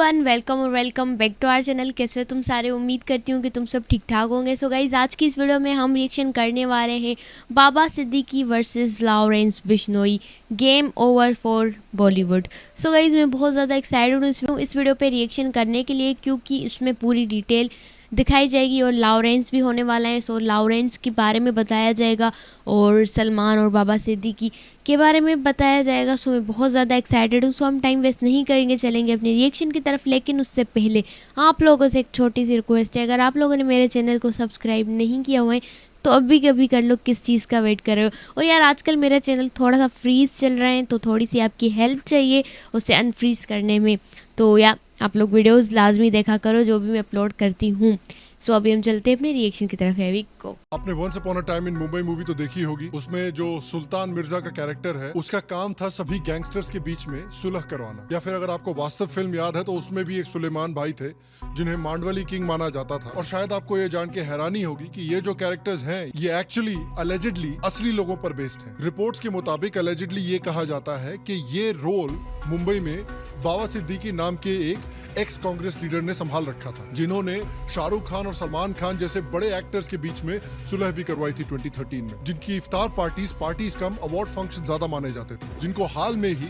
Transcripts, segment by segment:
Everyone, welcome और welcome back to our channel. कैसे हो तुम सारे? उम्मीद करती हूँ कि तुम सब ठीक ठाक होंगे। सो गाइज, आज की इस वीडियो में हम रिएक्शन करने वाले हैं Baba Siddique versus Lawrence Bishnoi, game over for Bollywood. So guys, मैं बहुत ज़्यादा एक्साइटेड हूँ इस वीडियो पे रिएक्शन करने के लिए, क्योंकि इसमें पूरी डिटेल दिखाई जाएगी और लॉरेंस भी होने वाला है। सो लॉरेंस के बारे में बताया जाएगा और सलमान और बाबा सिद्दीकी के बारे में बताया जाएगा। सो मैं बहुत ज़्यादा एक्साइटेड हूँ। सो हम टाइम वेस्ट नहीं करेंगे, चलेंगे अपने रिएक्शन की तरफ। लेकिन उससे पहले आप लोगों से एक छोटी सी रिक्वेस्ट है, अगर आप लोगों ने मेरे चैनल को सब्सक्राइब नहीं किया हुआ है तो अभी कभी कर लो, किस चीज़ का वेट कर रहे हो। और यार, आजकल मेरा चैनल थोड़ा सा फ्रीज़ चल रहा है, तो थोड़ी सी आपकी हेल्प चाहिए उसे अनफ्रीज़ करने में। तो या आप लोग वीडियोस लाजमी देखा करो जो भी मैं अपलोड करती हूँ। सो अभी हम चलते हैं अपने रिएक्शन की तरफ। हैवी को आपने once upon a time in Mumbai movie तो देखी होगी। उसमें जो सुल्तान मिर्जा का कैरेक्टर है, उसका काम था सभी गैंगस्टर्स के बीच में सुलह करवाना। या फिर अगर आपको वास्तव फिल्म याद है तो उसमें भी एक सुलेमान भाई थे जिन्हें मांडवली किंग माना जाता था। और शायद आपको ये जान के हैरानी होगी कि ये जो कैरेक्टर्स हैं ये एक्चुअली अलेजिडली असली लोगों पर बेस्ड हैं। रिपोर्ट्स के मुताबिक अलेजिडली ये कहा जाता है कि ये रोल मुंबई में बाबा सिद्दीकी नाम के एक एक्स कांग्रेस लीडर ने संभाल रखा था, जिन्होंने शाहरुख खान और सलमान खान जैसे बड़े एक्टर्स के बीच में सुलह भी करवाई थी 2013 में, जिनकी इफ्तार पार्टीज कम अवार्ड फंक्शन ज्यादा माने जाते थे, जिनको हाल में ही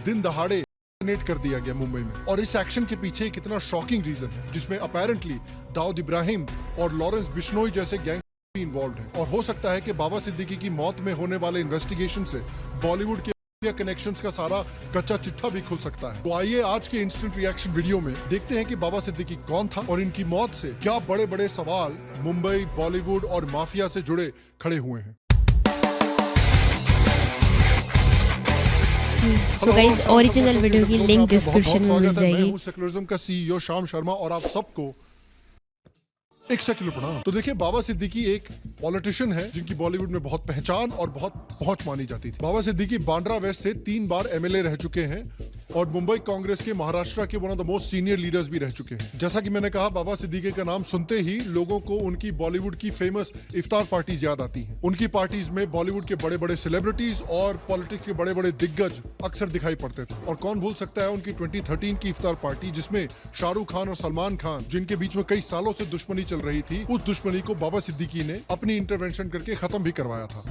दिन दहाड़े कर दिया गया मुंबई में। और इस एक्शन के पीछे एक इतना शॉकिंग रीजन है जिसमें अपेरेंटली दाऊद इब्राहिम और लॉरेंस बिश्नोई जैसे गैंग इन्वॉल्व हैं। और हो सकता है कि बाबा सिद्दीकी की मौत में होने वाले इन्वेस्टिगेशन से बॉलीवुड के कनेक्शंस का सारा कच्चा चिट्ठा भी खुल सकता है। तो आइए आज के इंस्टेंट रिएक्शन वीडियो में देखते हैं कि बाबा सिद्दीकी कौन था और इनकी मौत से क्या बड़े बड़े सवाल मुंबई, बॉलीवुड और माफिया से जुड़े खड़े हुए हैं। सो गाइस, ओरिजिनल वीडियो की लिंक डिस्क्रिप्शन में मिल जाएगी। मैं हूं सेक्युलरिज्म का सीईओ शाम शर्मा और आप सबको एक सेक्युलर प्रणाम। तो देखिए, बाबा सिद्दीकी एक पॉलिटिशियन है जिनकी बॉलीवुड में बहुत पहचान और बहुत पहुंच मानी जाती थी। बाबा सिद्दीकी बांद्रा वेस्ट से 3 बार एमएलए रह चुके हैं और मुंबई कांग्रेस के महाराष्ट्र के one of the most senior leaders भी रह चुके हैं। जैसा कि मैंने कहा, बाबा सिद्दीकी का नाम सुनते ही लोगों को उनकी बॉलीवुड की फेमस इफ्तार पार्टीज याद आती हैं। उनकी पार्टीज में बॉलीवुड के बड़े बड़े सेलिब्रिटीज और पॉलिटिक्स के बड़े बड़े दिग्गज अक्सर दिखाई पड़ते थे। और कौन भूल सकता है उनकी 2013 की इफ्तार पार्टी, जिसमें शाहरुख खान और सलमान खान, जिनके बीच में कई सालों से दुश्मनी चल रही थी, उस दुश्मनी को बाबा सिद्दीकी ने अपनी इंटरवेंशन करके खत्म भी करवाया था।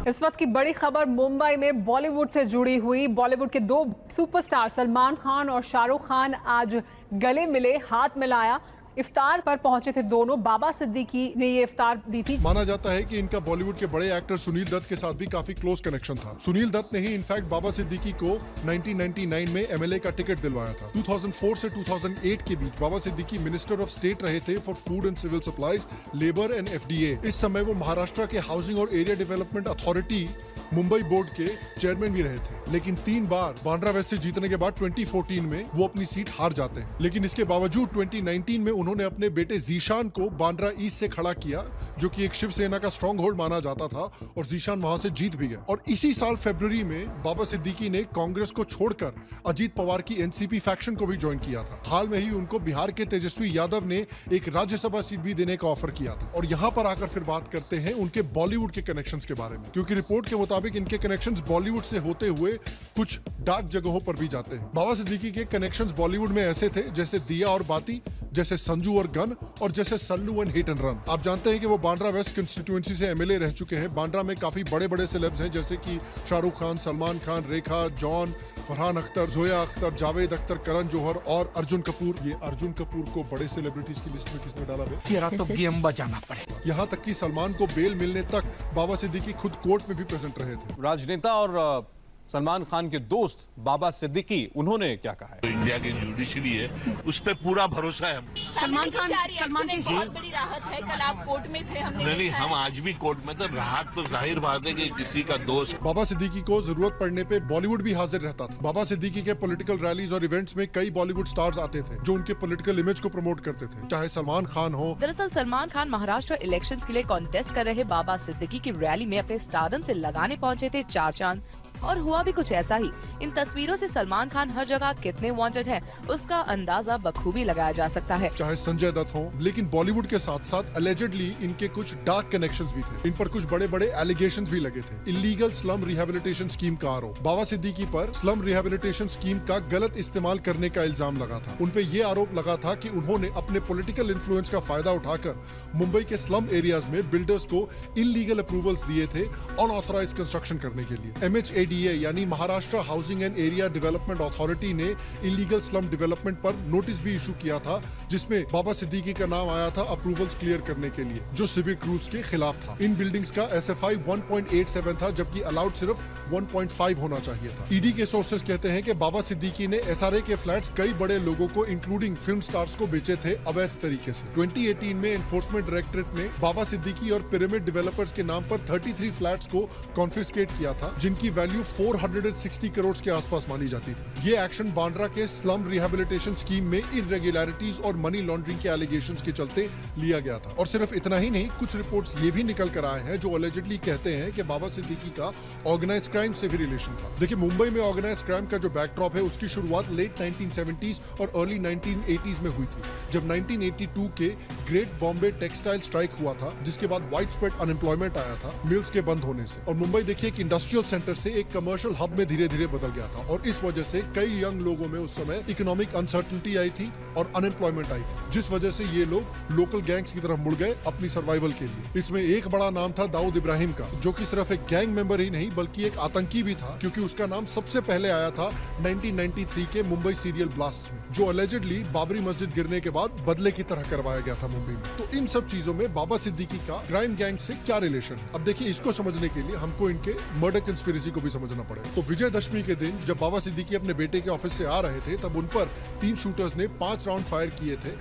इस वक्त की बड़ी खबर मुंबई में बॉलीवुड से जुड़ी हुई। बॉलीवुड के 2 सुपरस्टार सलमान खान और शाहरुख खान आज गले मिले, हाथ मिलाया। इफ्तार पर पहुंचे थे दोनों। बाबा सिद्दीकी ने ये इफ्तार दी थी। माना जाता है कि इनका बॉलीवुड के बड़े एक्टर सुनील दत्त के साथ भी काफी क्लोज कनेक्शन था। सुनील दत्त ने ही इनफैक्ट बाबा सिद्दीकी को 1999 में एमएलए का टिकट दिलवाया था। 2004 से 2008 के बीच Baba Siddiqui minister of state रहे थे for food and civil supplies, labour and FDA. इस समय वो महाराष्ट्र के हाउसिंग और area development authority Mumbai board के चेयरमैन भी रहे थे। लेकिन 3 बार बांद्रा वेस्ट से जीतने के बाद 2014 में वो अपनी सीट हार जाते हैं। लेकिन इसके बावजूद 2019 में उन्होंने अपने बेटे जीशान को बांद्रा ईस्ट से खड़ा किया, जो कि एक शिवसेना का स्ट्रॉन्ग होल्ड माना जाता था, और जीशान वहां से जीत भी गया। और इसी साल फरवरी में बाबा सिद्दीकी ने कांग्रेस को छोड़कर अजीत पवार की एनसीपी फैक्शन को भी ज्वाइन किया था। हाल में ही उनको बिहार के तेजस्वी यादव ने एक राज्यसभा सीट भी देने का ऑफर किया था। और यहाँ पर आकर फिर बात करते हैं उनके बॉलीवुड के कनेक्शंस के बारे में, क्योंकि रिपोर्ट के मुताबिक इनके कनेक्शंस बॉलीवुड से होते हुए कुछ डार्क जगहों पर भी जाते हैं। बाबा सिद्दीकी के कनेक्शंस बॉलीवुड में ऐसे थे जैसे दिया और बाती, जैसे संजू और गन, और जैसे Sallu and hit and run. आप जानते हैं कि वो बांद्रा वेस्ट कंस्टिट्यूएंसी से एमएलए रह चुके हैं। बांद्रा में काफी बड़े बड़े सेलेब्स हैं, जैसे कि शाहरुख खान, सलमान खान, रेखा, जॉन, फरहान अख्तर, जोया अख्तर, जावेद अख्तर, करण जौहर और अर्जुन कपूर। ये अर्जुन कपूर को बड़े सेलिब्रिटीज की लिस्ट में किसने डाला है? तो गेम बजाना पड़ेगा। यहाँ तक कि सलमान को बेल मिलने तक बाबा सिद्दीकी खुद कोर्ट में भी प्रेजेंट रहे थे। राजनेता और सलमान खान के दोस्त बाबा सिद्दीकी, उन्होंने क्या कहा है? तो इंडिया की जुडिशरी है, उस पर पूरा भरोसा है। सलमान खान बहुत बड़ी राहत है। कल आप कोर्ट में थे, हमने नहीं, हम आज भी कोर्ट में थे। राहत तो जाहिर बात है कि किसी का दोस्त। बाबा सिद्दीकी को जरूरत पड़ने पे बॉलीवुड भी हाजिर रहता था। बाबा सिद्दीकी के पॉलिटिकल रैलीज और इवेंट्स में कई बॉलीवुड स्टार्स आते थे जो उनके पॉलिटिकल इमेज को प्रमोट करते थे, चाहे सलमान खान हो। दरअसल सलमान खान महाराष्ट्र इलेक्शंस के लिए कॉन्टेस्ट कर रहे बाबा सिद्दीकी की रैली में अपने स्टारडम से लगाने पहुंचे थे 4 चांद। और हुआ भी कुछ ऐसा ही। इन तस्वीरों से सलमान खान हर जगह कितने वांटेड हैं, उसका अंदाजा बखूबी लगाया जा सकता है। चाहे संजय दत्त हो, लेकिन बॉलीवुड के साथ साथ अलेजेडली इनके कुछ डार्क कनेक्शंस भी थे। इन पर कुछ बड़े बड़े एलिगेशंस भी लगे थे। इलीगल स्लम रिहेबिलिटेशन स्कीम का आरोप, बाबा सिद्दीकी पर स्लम रिहेबिलिटेशन स्कीम का गलत इस्तेमाल करने का इल्जाम लगा था। उन पे ये आरोप लगा था कि उन्होंने अपने पॉलिटिकल इन्फ्लुएंस का फायदा उठाकर मुंबई के स्लम एरियाज में बिल्डर्स को इलीगल अप्रूवल्स दिए थे अनऑथराइज कंस्ट्रक्शन करने के लिए। MHADA यानी Maharashtra housing and area development authority ने इलीगल स्लम डेवलपमेंट पर नोटिस भी इशू किया था, जिसमें बाबा सिद्दीकी का नाम आया था अप्रूवल्स क्लियर करने के लिए, जो सिविक रूल्स के खिलाफ था। इन बिल्डिंग्स का SFI 1.87 था, जबकि अलाउड सिर्फ 1.5 होना चाहिए था। ईडी के सोर्सेस कहते हैं कि बाबा सिद्दीकी ने SRA के फ्लैट्स कई बड़े लोगों को इंक्लूडिंग फिल्म स्टार्स को बेचे थे अवैध तरीके से। 2018 में एनफोर्समेंट डायरेक्टरेट ने बाबा सिद्दीकी और पिरामिड डेवलपर्स के नाम पर 33 फ्लैट्स को कॉन्फिस्केट किया था, जिनकी वैल्यू 460 करोड़ के आसपास मानी जाती थी। ये एक्शन बांद्रा के स्लम रिहेबिलिटेशन स्कीम में इरेगुलरिटीज और मनी लॉन्ड्रिंग के एलिगेशंस के चलते लिया गया था। और सिर्फ इतना ही नहीं, कुछ रिपोर्ट्स ये भी निकल कर आए हैं जो अलेजेडली कहते हैं कि बाबा सिद्दीकी का ऑर्गेनाइज्ड क्राइम से भी रिलेशन था। देखिए, मुंबई में ऑर्गेनाइज्ड क्राइम का जो बैकड्रॉप है उसकी शुरुआत लेट 1970s और अर्ली 1980s में हुई थी, जब 1982 के ग्रेट बॉम्बे टेक्सटाइल स्ट्राइक हुआ था, जिसके बाद वाइड स्प्रेड अनएम्प्लॉयमेंट आया था मिल्स के बंद होने से। और मुंबई देखिए एक इंडस्ट्रियल सेंटर से एक कमर्शियल हब में धीरे धीरे बदल गया था, और इस वजह से कई यंग लोगों में उस समय इकोनॉमिक अनसर्टेनिटी आई थी और अनएम्प्लॉयमेंट आई थी, जिस वजह से ये लोग लोकल गैंग्स की तरफ मुड़ गए अपनी सर्वाइवल के लिए। इसमें एक बड़ा नाम था दाऊद इब्राहिम का, जो कि सिर्फ एक गैंग मेंबर ही नहीं बल्कि एक आतंकी भी था, क्योंकि उसका नाम सबसे पहले आया था 1993 के मुंबई सीरियल ब्लास्ट में, जो अलेजेडली बाबरी मस्जिद गिरने के बाद बदले की तरह करवाया गया था मुंबई में। तो इन सब चीजों में बाबा सिद्दीकी का क्राइम गैंग से क्या रिलेशन है? अब देखिए, इसको समझने के लिए हमको इनके मर्डर कंस्पिरेसी को भी समझना पड़ेगा। तो विजयदशमी के दिन जब बाबा सिद्दीकी अपने बेटे के ऑफिस से आ रहे थे, तब उन पर 3 शूटर्स ने 5 राउंड फायर किए थे,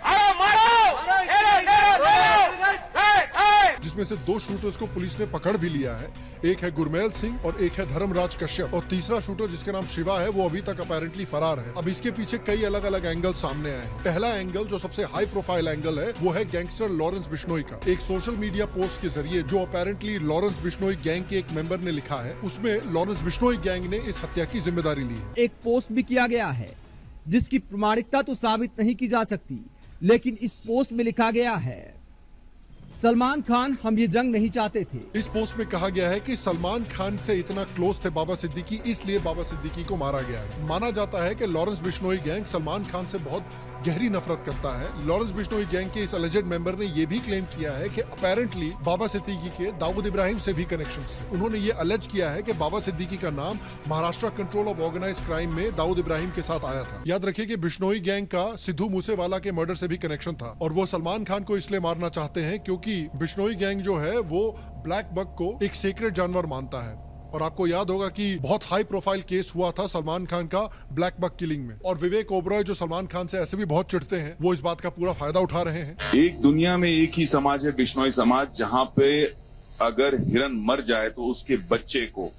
जिसमें से 2 शूटर्स को पुलिस ने पकड़ भी लिया है। एक है गुरमेल सिंह और एक है धर्मराज कश्यप, और तीसरा शूटर जिसका नाम शिवा है वो अभी तक अपैरेंटली फरार है। अब इसके पीछे कई अलग अलग एंगल सामने आए हैं। पहला एंगल, जो सबसे हाई प्रोफाइल एंगल है, वो है गैंगस्टर लॉरेंस बिश्नोई का। एक सोशल मीडिया पोस्ट के जरिए जो अपैरेंटली लॉरेंस बिश्नोई गैंग के एक मेंबर ने लिखा है, उसमें लॉरेंस बिश्नोई गैंग ने इस हत्या की जिम्मेदारी ली है। एक पोस्ट भी किया गया है जिसकी प्रामाणिकता तो साबित नहीं की जा सकती, लेकिन इस पोस्ट में लिखा गया है, सलमान खान, हम ये जंग नहीं चाहते थे। इस पोस्ट में कहा गया है कि सलमान खान से इतना क्लोज थे बाबा सिद्दीकी, इसलिए बाबा सिद्दीकी को मारा गया है। माना जाता है कि लॉरेंस बिश्नोई गैंग सलमान खान से बहुत गहरी नफरत करता है। लॉरेंस बिश्नोई गैंग के इस अलेजेड मेंबर ने यह भी क्लेम किया है कि अपैरेंटली बाबा सिद्दीकी के दाऊद इब्राहिम से भी कनेक्शंस थे। उन्होंने ये अलेज किया है कि बाबा सिद्दीकी का नाम Maharashtra control of organised crime में दाऊद इब्राहिम के साथ आया था। याद रखिए कि बिश्नोई गैंग का सिद्धू मूसेवाला के मर्डर से भी कनेक्शन था, और वो सलमान खान को इसलिए मारना चाहते हैं क्योंकि बिश्नोई गैंग जो है वो ब्लैक बक को एक सेक्रेट जानवर मानता है। और आपको याद होगा कि बहुत हाई प्रोफाइल केस हुआ था सलमान खान का ब्लैक बक किलिंग में, और विवेक ओबरॉय जो सलमान खान से ऐसे भी बहुत चिढ़ते हैं, वो इस बात का पूरा फायदा उठा रहे हैं। एक दुनिया में एक ही समाज है बिश्नोई समाज, जहां पे अगर हिरन मर जाए तो उसके बच्चे को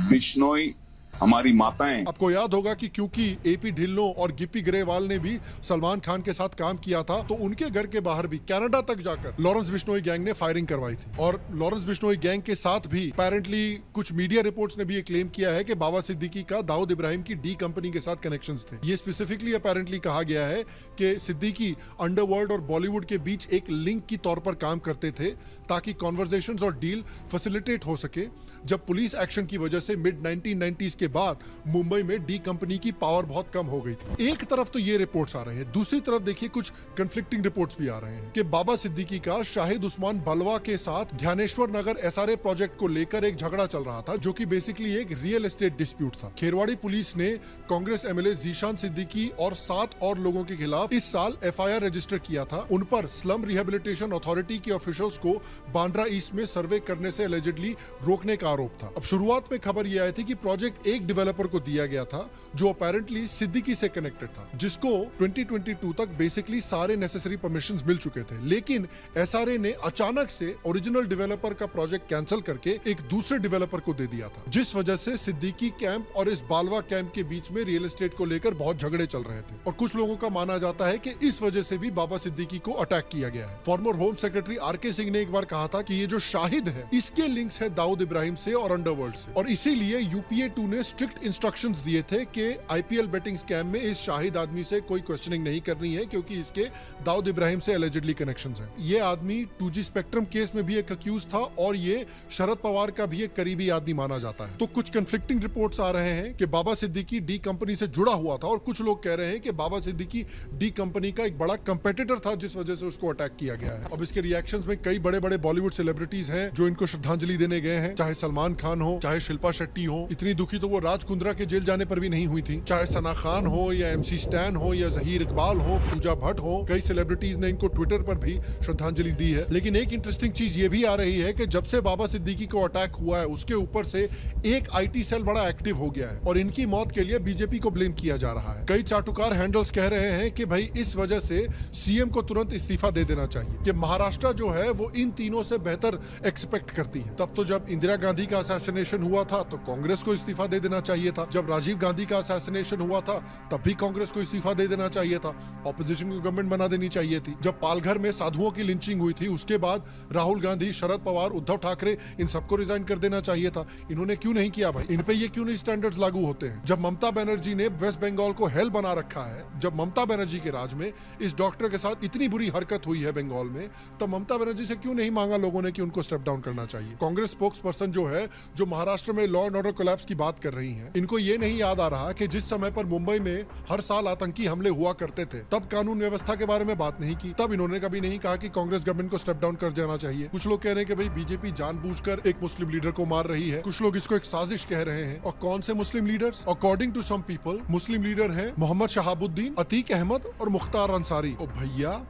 बिश्नोई हमारी माताएं। आपको याद होगा कि क्योंकि AP ढिल्लों और गिप्पी ग्रेवाल ने भी सलमान खान के साथ काम किया था, तो उनके घर के बाहर भी कनाडा तक जाकर लॉरेंस बिश्नोई गैंग ने फायरिंग करवाई थी। और लॉरेंस बिश्नोई गैंग के साथ भी अपेरेंटली कुछ मीडिया रिपोर्ट्स ने भी ये क्लेम किया है कि बाबा सिद्दीकी का दाऊद इब्राहिम की डी कंपनी के साथ कनेक्शंस थे। ये स्पेसिफिकली अपेरेंटली कहा गया है कि सिद्दीकी अंडरवर्ल्ड और बॉलीवुड के बीच एक लिंक की तौर पर काम करते थे, ताकि कॉन्वर्सेशंस और डील फैसिलिटेट हो सके। जब पुलिस एक्शन की वजह से मिड 1990s के बाद मुंबई में डी कंपनी की पावर बहुत कम हो गई थी। एक तरफ तो ये रिपोर्ट्स आ रहे हैं, दूसरी तरफ देखिए कुछ कंफ्लिक्टिंग रिपोर्ट्स भी आ रहे हैं कि बाबा सिद्दीकी का शाहिद उस्मान बलवा के साथ ध्यानेश्वर नगर SRA प्रोजेक्ट को लेकर एक झगड़ा चल रहा था, जो कि बेसिकली एक रियल एस्टेट डिस्प्यूट था। खेरवाड़ी पुलिस ने कांग्रेस MLA जीशान सिद्दीकी और 7 और लोगों के खिलाफ इस साल FIR रजिस्टर किया था। उन पर स्लम रिहेबिलिटेशन अथॉरिटी के ऑफिशियल्स को बांद्रा ईस्ट में सर्वे करने से एलिजिडली रोकने का आरोप था। अब शुरुआत में खबर यह आई थी कि प्रोजेक्ट एक डेवलपर को दिया गया था जो अपेरेंटली सिद्दीकी से कनेक्टेड था, जिसको 2022 तक बेसिकली सारे नेसेसरी परमिशंस मिल चुके थे। लेकिन एसआरए ने अचानक से ओरिजिनल डेवलपर का प्रोजेक्ट कैंसिल करके एक दूसरे डेवलपर को दे दिया था, जिस वजह से सिद्दीकी कैंप और इस बालवा कैंप के बीच में रियल एस्टेट को लेकर बहुत झगड़े चल रहे थे। और कुछ लोगों का माना जाता है कि इस वजह से भी बाबा सिद्दीकी को अटैक किया गया है। Former home secretary RK Singh ने एक बार कहा था कि ये जो शाहिद है इसके लिंक्स है दाऊद इब्राहिम से और अंडरवर्ल्ड से, और इसीलिए यूपीए 2 ने स्ट्रिक्ट इंस्ट्रक्शंस दिए थे कि आईपीएल बेटिंग स्कैम में इस शाहिद आदमी से कोई क्वेश्चनिंग नहीं करनी है, क्योंकि इसके दाऊद इब्राहिम से एलिजिडली कनेक्शंस हैं। ये आदमी 2G स्पेक्ट्रम केस में भी एक अक्यूज था और ये शरद पवार का भी एक करीबी आदमी माना जाता है। तो कुछ कंफ्लिक्टिंग रिपोर्ट्स आ रहे हैं कि बाबा सिद्दीकी डी कंपनी से जुड़ा हुआ था, और कुछ लोग कह रहे हैं कि बाबा सिद्दीकी डी कंपनी का एक बड़ा कंपेटिटर था, जिस वजह से उसको अटैक किया गया है। अब इसके रिएक्शंस में कई बड़े बड़े बॉलीवुड सेलिब्रिटीज हैं जो इनको श्रद्धांजलि देने गए हैं, चाहे सलमान खान हो, चाहे शिल्पा शेट्टी हो। इतनी दुखी तो वो राज कुंद्रा के जेल जाने पर भी नहीं हुई थी। चाहे सना खान हो या MC स्टैन हो या जहीर इकबाल हो, पूजा भट्ट हो, कई सेलिब्रिटीज ने इनको ट्विटर पर भी श्रद्धांजलि दी है। लेकिन एक इंटरेस्टिंग चीज ये भी आ रही है कि जब से बाबा सिद्दीकी को अटैक हुआ है उसके ऊपर से एक IT सेल बड़ा एक्टिव हो गया है और इनकी मौत के लिए बीजेपी को ब्लेम किया जा रहा है। कई चाटुकार हैंडल्स कह रहे हैं कि भाई इस वजह से सीएम को तुरंत इस्तीफा दे देना चाहिए, कि महाराष्ट्र जो है वो इन तीनों से बेहतर एक्सपेक्ट करती है। तब तो जब इंदिरा गांधी का असैसिनेशन हुआ था तो कांग्रेस को इस्तीफा दे देना चाहिए था, जब राजीव गांधी का असैसिनेशन हुआ था तब भी कांग्रेस को इस्तीफा दे देना चाहिए था, ऑपोजिशन को गवर्नमेंट बना देनी चाहिए थी। जब पालघर में साधुओं की लिंचिंग हुई थी उसके बाद राहुल गांधी, शरद पवार, उद्धव ठाकरे, इन सबको रिजाइन कर देना चाहिए था। इन्होंने क्यों नहीं किया भाई? इन पे ये क्यों नहीं स्टैंडर्ड्स लागू होते हैं? जब ममता बनर्जी ने वेस्ट बंगाल को हेल बना रखा है, जब ममता बनर्जी के राज में इस डॉक्टर के साथ इतनी बुरी हरकत हुई है बंगाल में, तब ममता बनर्जी से क्यों नहीं मांगा लोगों ने कि उनको स्टेप डाउन करना चाहिए? कांग्रेस स्पोक्स पर्सन जो है, जो महाराष्ट्र में लॉ एंड ऑर्डर कोलैप्स की बात कर रही हैं, इनको ये नहीं याद आ रहा कि जिस समय पर मुंबई में हर साल आतंकी हमले हुआ करते थे तब कानून व्यवस्था के बारे में बात नहीं की, तब इन्होंने कभी नहीं कहा कि कांग्रेस गवर्नमेंट को स्टेप डाउन कर देना चाहिए। कुछ लोग कह रहे हैं कि भाई बीजेपी जानबूझकर एक मुस्लिम लीडर को मार रही है, कुछ लोग इसको एक साजिश कह रहे हैं। और कौन से Muslim leaders? According to some people Muslim leader हैं मोहम्मद शहाबुद्दीन, अतीक अहमद और मुख्तार अंसारी। ओ भैया,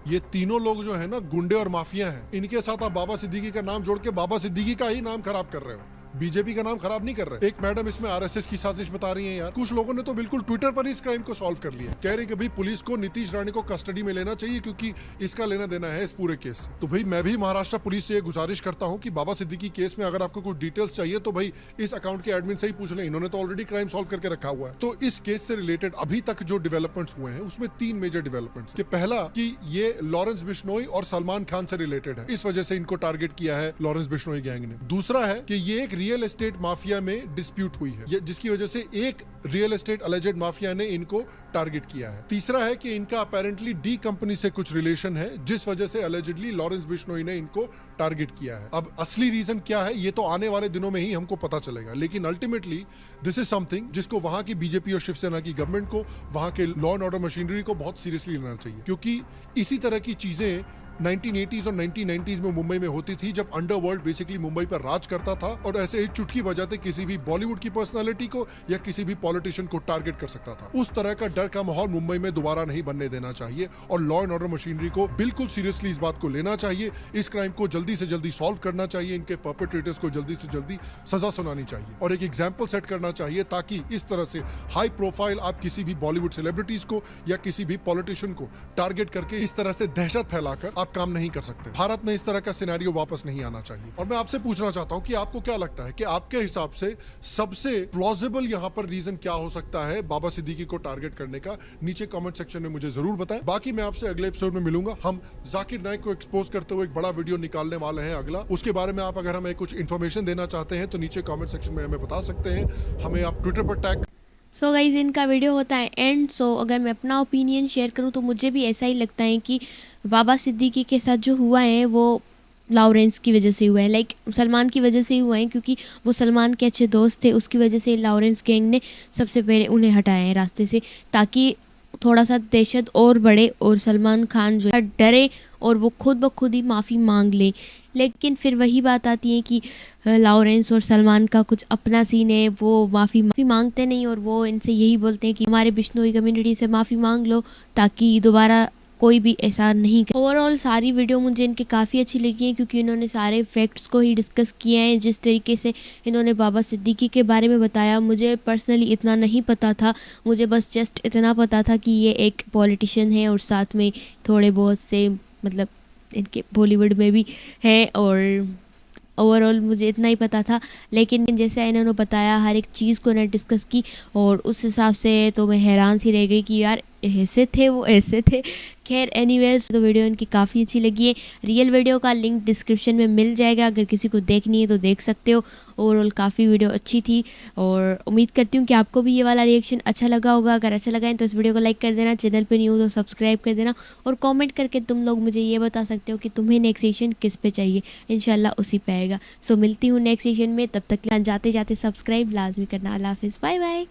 ये तीनों लोग जो है ना गुंडे और माफिया हैं। इनके साथ आप बाबा सिद्दीकी का नाम जोड़ के बाबा सिद्दीकी का ही नाम खराब कर रहे हो, बीजेपी का नाम खराब नहीं कर रहे। एक मैडम इसमें आरएसएस की साजिश बता रही है यार। कुछ लोगों ने तो बिल्कुल ट्विटर पर ही इस क्राइम को सॉल्व कर लिया, कह रहे कि भाई पुलिस को नीतीश राणे को कस्टडी में लेना चाहिए क्योंकि इसका लेना देना है इस पूरे केस से। तो भाई मैं भी महाराष्ट्र पुलिस से गुजारिश करता हूं कि बाबा सिद्दीकी केस में अगर आपको कुछ डिटेल्स चाहिए तो भाई इस अकाउंट के एडमिन से ही पूछ लें, इन्होंने तो ऑलरेडी क्राइम सॉल्व करके रखा हुआ है। तो इस केस से रिलेटेड अभी तक जो डेवलपमेंट्स हुए हैं उसमें 3 मेजर डेवलपमेंट्स। पहला कि ये लॉरेंस बिश्नोई और सलमान खान से रिलेटेड है, इस वजह से इनको टारगेट किया है लॉरेंस बिश्नोई गैंग ने। दूसरा है कि ये एक रियल एस्टेट माफिया में डिस्प्यूट हुई है, जिसकी वजह से एक रियल एस्टेट अलेजेड माफिया ने इनको टारगेट किया है। तीसरा है कि इनका अपेरेंटली डी कंपनी से कुछ रिलेशन है, जिस वजह से अलेजेडली लॉरेंस बिश्नोई ने इनको टारगेट किया है। अब असली रीजन क्या है ये तो आने वाले दिनों में ही हमको पता चलेगा, लेकिन अल्टीमेटली दिस इज समथिंग जिसको वहां की बीजेपी और शिवसेना की गवर्नमेंट को, वहां के लॉ एंड ऑर्डर मशीनरी को बहुत सीरियसली लेना चाहिए, क्योंकि इसी तरह की चीजें 1980s और 1990s में मुंबई में होती थी, जब अंडरवर्ल्ड बेसिकली मुंबई पर राज करता था और ऐसे ही चुटकी बजाते किसी भी बॉलीवुड की पर्सनालिटी को या किसी भी पॉलिटिशियन को टारगेट कर सकता था। उस तरह का डर का माहौल मुंबई में दोबारा नहीं बनने देना चाहिए और लॉ एंड ऑर्डर मशीनरी को बिल्कुल सीरियसली इस बात को लेना चाहिए। इस क्राइम को जल्दी से जल्दी सॉल्व करना चाहिए, इनके परपेट्रेटर्स को जल्दी से जल्दी सजा सुनानी चाहिए और एक एग्जाम्पल सेट करना चाहिए, ताकि इस तरह से हाई प्रोफाइल आप किसी भी बॉलीवुड सेलिब्रिटीज को या किसी भी पॉलिटिशियन को टारगेट करके इस तरह से दहशत फैलाकर आप काम नहीं कर सकते। भारत में इस तरह का सिनेरियो वापस नहीं आना चाहिए। और मैं आपसे पूछना चाहता हूं कि आपको क्या लगता है कि आपके हिसाब से सबसे प्लॉजिबल यहां पर रीजन क्या हो सकता है बाबा सिद्दीकी को टारगेट करने का? नीचे कमेंट सेक्शन में मुझे जरूर बताएं। बाकी मैं आपसे अगले एपिसोड में मिलूंगा। हम जाकिर नाइक को एक्सपोज करते हुए एक बड़ा वीडियो निकालने वाले हैं अगला। उसके बारे में आप अगर हमें कुछ इन्फॉर्मेशन देना चाहते हैं तो नीचे कमेंट सेक्शन में हमें बता सकते हैं। हमें आप ट्विटर पर टैग। सो गाइज, इनका वीडियो होता है एंड। सो अगर मैं अपना ओपिनियन शेयर करूं तो मुझे भी ऐसा ही लगता है कि बाबा सिद्दीकी के साथ जो हुआ है वो लॉरेंस की वजह से हुआ है, लाइक सलमान की वजह से ही हुआ है, क्योंकि वो सलमान के अच्छे दोस्त थे। उसकी वजह से लॉरेंस गैंग ने सबसे पहले उन्हें हटाया है रास्ते से, ताकि थोड़ा सा दहशत और बढ़े और सलमान खान जो है डरे और वो खुद ब खुद ही माफ़ी मांग ले। लेकिन फिर वही बात आती है कि लॉरेंस और सलमान का कुछ अपना सीन है, वो माफ़ी मांगते नहीं और वो इनसे यही बोलते हैं कि हमारे बिश्नोई कम्युनिटी से माफ़ी मांग लो ताकि दोबारा कोई भी ऐसा नहीं कर। ओवरऑल सारी वीडियो मुझे इनकी काफ़ी अच्छी लगी है क्योंकि इन्होंने सारे फैक्ट्स को ही डिस्कस किए हैं। जिस तरीके से इन्होंने बाबा सिद्दीकी के बारे में बताया, मुझे पर्सनली इतना नहीं पता था। मुझे बस जस्ट इतना पता था कि ये एक पॉलिटिशियन है और साथ में थोड़े बहुत से मतलब इनके बॉलीवुड में भी हैं, और ओवरऑल मुझे इतना ही पता था। लेकिन जैसे इन्होंने बताया हर एक चीज़ को इन्होंने डिस्कस की, और उस हिसाब से तो मैं हैरान सी रह गई कि यार ऐसे थे वो, ऐसे थे। खैर एनीवेज, तो वीडियो इनकी काफ़ी अच्छी लगी है। रियल वीडियो का लिंक डिस्क्रिप्शन में मिल जाएगा, अगर किसी को देखनी है तो देख सकते हो। ओवरऑल काफ़ी वीडियो अच्छी थी और उम्मीद करती हूँ कि आपको भी ये वाला रिएक्शन अच्छा लगा होगा। अगर अच्छा लगा है तो इस वीडियो को लाइक कर देना, चैनल पे न्यू तो सब्सक्राइब कर देना, और कमेंट करके तुम लोग मुझे ये बता सकते हो कि तुम्हें नेक्स्ट सेशन किस पे चाहिए। इंशाल्लाह उसी पे आएगा। सो मिलती हूँ नेक्स्ट सेशन में, तब तक जाते जाते सब्सक्राइब लाजमी करना। अल्लाह हाफिज़, बाय बाय।